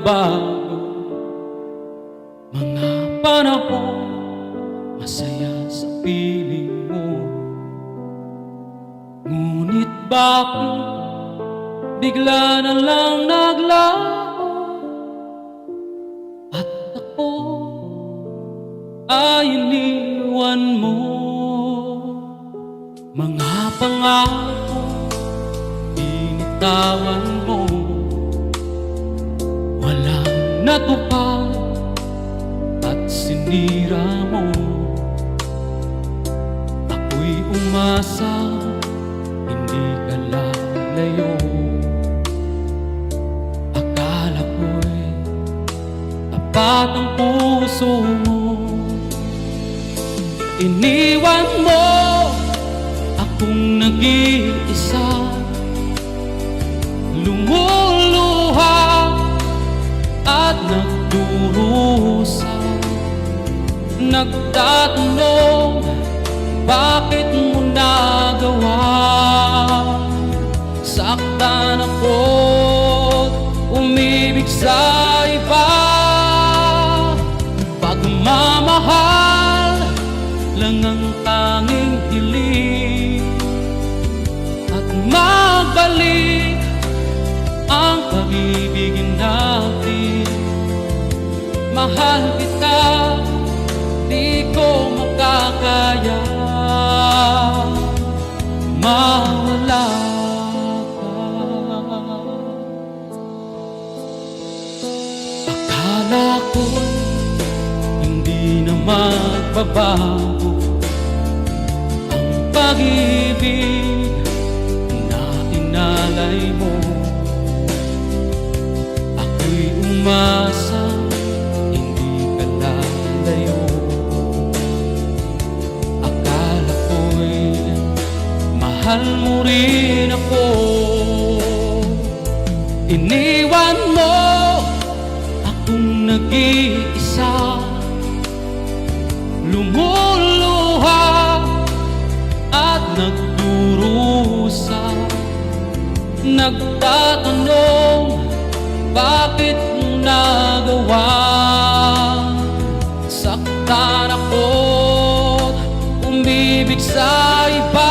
magbabago. Mga panahon masaya sa piling mo, ngunit bakit bigla na lang naglaho? At ako ay iniwan mo. Mga pangako binitawan mo, walang natupad at sinira mo. Ako'y umasa, hindi ka lalayo. Akala ko'y tapat ang puso mo. Iniwan mo akong nag-iisa, lumuluha at nagdurusa. Nagtatanong, bakit mo nagawa? Saktan ako't umibig sa iba. Pagmamahal lang ang tanging hiling, at magbalik ang pag-ibig natin. Mahal kita, di ko makakaya mawala ka. Akala ko hindi na magbabago ang pag-ibig na inalay mo. Ako'y umasa, hindi ka lalayo. Akala ko'y mahal mo rin ako. Iniwan mo akong nag-iisa, lumuluha at nagdurusa. Nagtatanong, bakit mo nagawa? Saktan ako't umibig sa iba.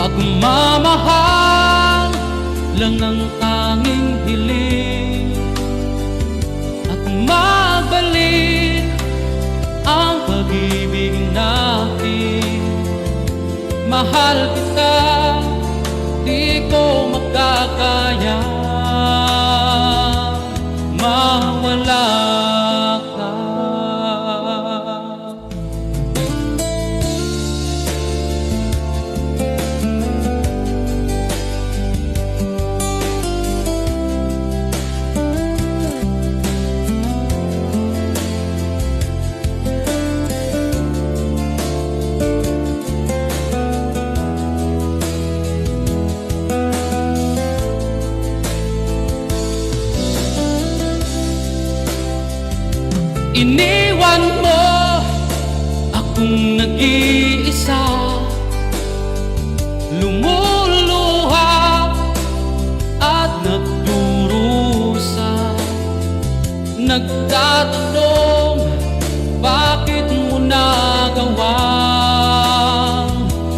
Pagmamahal lang ang tanging hiling, at magbalik ang pag-ibig natin. Mahal kita, di ko makakaya mawala ka. Iniwan mo akong nag-iisa, lumuluha at nagdurusa. Nagtatanong, bakit mo nagawa?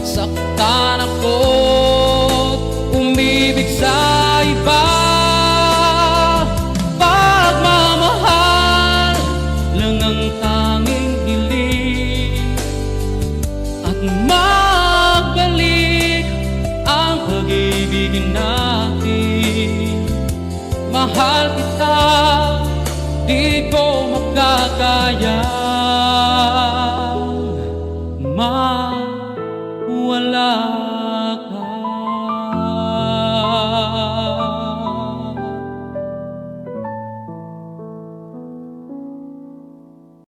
Saktan ako't umibig sa iba. Magbalik ang pag-ibig natin. Mahal kita, di ko makakaya